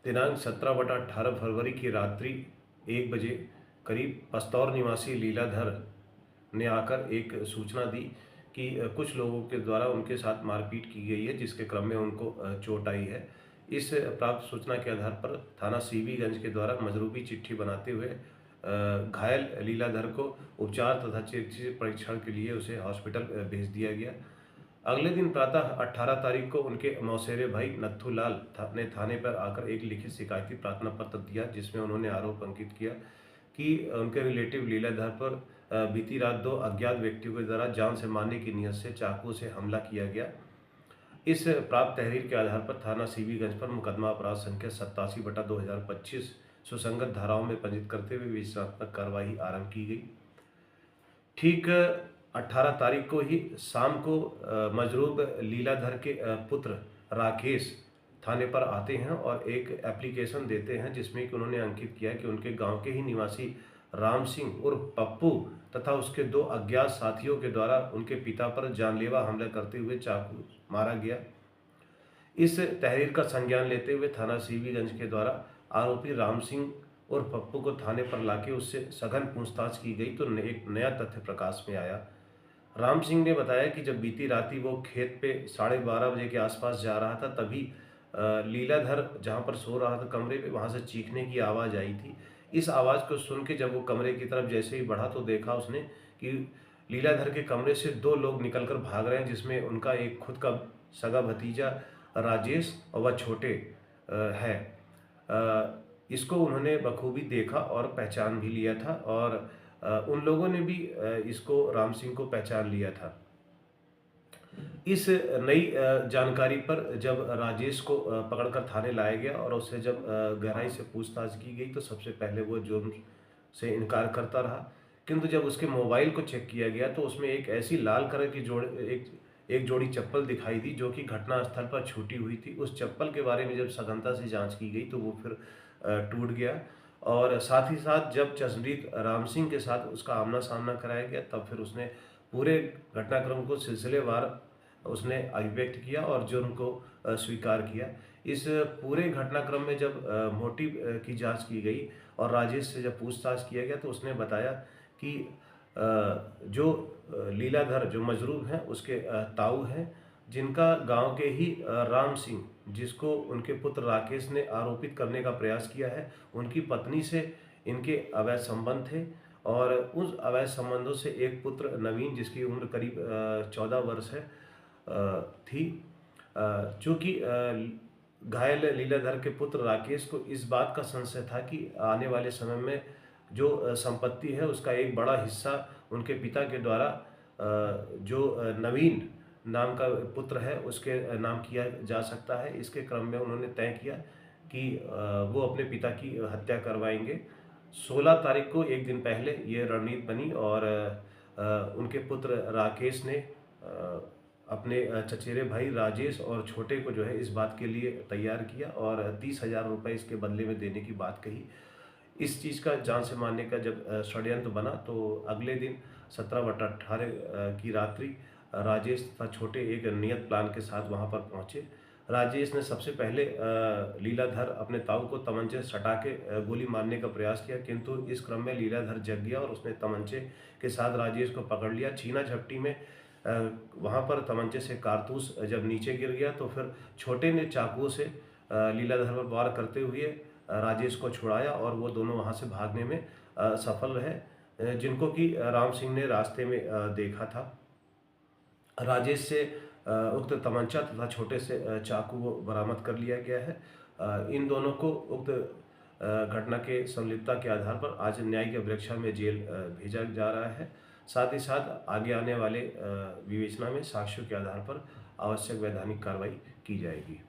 दिनांक 17/18 फरवरी की रात्रि 1 बजे करीब पस्तौर निवासी लीलाधर ने आकर एक सूचना दी कि कुछ लोगों के द्वारा उनके साथ मारपीट की गई है, जिसके क्रम में उनको चोट आई है। इस प्राप्त सूचना के आधार पर थाना सीबीगंज के द्वारा मजरूबी चिट्ठी बनाते हुए घायल लीलाधर को उपचार तथा चिकित्सीय परीक्षण के लिए उसे हॉस्पिटल भेज दिया गया। अगले दिन प्रातः 18 तारीख को उनके मौसेरे भाई नत्थूलाल ने थाने पर आकर एक लिखित शिकायती प्रार्थना पत्र दिया, जिसमें उन्होंने आरोप अंकित किया कि उनके रिलेटिव लीलाधर पर बीती रात 2 अज्ञात व्यक्तियों के द्वारा जान से मारने की नीयत से चाकू से हमला किया गया। इस प्राप्त तहरीर के आधार पर थाना सीबीगंज पर मुकदमा अपराध संख्या 87/2025 सुसंगत धाराओं में पंजीकृत करते हुए विवेचनात्मक कार्रवाई आरंभ की गई। ठीक 18 तारीख को ही शाम को मजरूब लीलाधर के पुत्र राकेश थाने पर आते हैं और एक एप्लीकेशन देते हैं, जिसमें कि उन्होंने अंकित किया कि उनके गांव के ही निवासी राम सिंह उर्फ पप्पू तथा उसके 2 अज्ञात साथियों के द्वारा उनके पिता पर जानलेवा हमला करते हुए चाकू मारा गया। इस तहरीर का संज्ञान लेते हुए थाना सीबीगंज के द्वारा आरोपी राम सिंह और पप्पू को थाने पर लाके उससे सघन पूछताछ की गई तो एक नया तथ्य प्रकाश में आया। राम सिंह ने बताया कि जब बीती राती वो खेत पे 12:30 बजे के आसपास जा रहा था, तभी लीलाधर जहाँ पर सो रहा था कमरे पे, वहाँ से चीखने की आवाज़ आई थी। इस आवाज़ को सुन के जब वो कमरे की तरफ जैसे ही बढ़ा तो देखा उसने कि लीलाधर के कमरे से 2 लोग निकलकर भाग रहे हैं, जिसमें उनका एक खुद का सगा भतीजा राजेश और वह छोटे है। इसको उन्होंने बखूबी देखा और पहचान भी लिया था और उन लोगों ने भी इसको राम सिंह को पहचान लिया था। इस नई जानकारी पर जब राजेश को पकड़कर थाने लाया गया और उससे जब गहराई से पूछताछ की गई तो सबसे पहले वो जुर्म से इनकार करता रहा, किंतु जब उसके मोबाइल को चेक किया गया तो उसमें एक ऐसी लाल कलर की एक जोड़ी चप्पल दिखाई दी जो कि घटनास्थल पर छूटी हुई थी। उस चप्पल के बारे में जब सघनता से जांच की गई तो वो फिर टूट गया और साथ ही साथ जब चश्मदीद राम सिंह के साथ उसका आमना सामना कराया गया तब फिर उसने पूरे घटनाक्रम को सिलसिलेवार उसने अभिव्यक्त किया और जुर्म को स्वीकार किया। इस पूरे घटनाक्रम में जब मोटिव की जांच की गई और राजेश से जब पूछताछ किया गया तो उसने बताया कि जो लीलाधर जो मजरूब हैं उसके ताऊ हैं, जिनका गांव के ही राम सिंह, जिसको उनके पुत्र राकेश ने आरोपित करने का प्रयास किया है, उनकी पत्नी से इनके अवैध संबंध थे और उस अवैध संबंधों से एक पुत्र नवीन, जिसकी उम्र करीब 14 वर्ष है थी। चूँकि घायल लीलाधर के पुत्र राकेश को इस बात का संशय था कि आने वाले समय में जो संपत्ति है उसका एक बड़ा हिस्सा उनके पिता के द्वारा जो नवीन नाम का पुत्र है उसके नाम किया जा सकता है। इसके क्रम में उन्होंने तय किया कि वो अपने पिता की हत्या करवाएंगे। 16 तारीख को एक दिन पहले ये रणनीति बनी और उनके पुत्र राकेश ने अपने चचेरे भाई राजेश और छोटे को जो है इस बात के लिए तैयार किया और 30,000 रुपये इसके बदले में देने की बात कही। इस चीज़ का जान से मारने का जब षड्यंत्र बना तो अगले दिन 17/18 की रात्रि राजेश तथा छोटे एक नियत प्लान के साथ वहां पर पहुंचे। राजेश ने सबसे पहले लीलाधर अपने ताऊ को तमंचे सटा के गोली मारने का प्रयास किया, किंतु इस क्रम में लीलाधर जग गया और उसने तमंचे के साथ राजेश को पकड़ लिया। छीना झपटी में वहाँ पर तमंचे से कारतूस जब नीचे गिर गया तो फिर छोटे ने चाकुओं से लीलाधर पर वार करते हुए राजेश को छुड़ाया और वो दोनों वहाँ से भागने में सफल रहे, जिनको कि राम सिंह ने रास्ते में देखा था। राजेश से उक्त तमंचा तथा छोटे से चाकू बरामद कर लिया गया है। इन दोनों को उक्त घटना के संलिप्तता के आधार पर आज न्यायिक अभिरक्षा में जेल भेजा जा रहा है। साथ ही साथ आगे आने वाले विवेचना में साक्ष्यों के आधार पर आवश्यक वैधानिक कार्रवाई की जाएगी।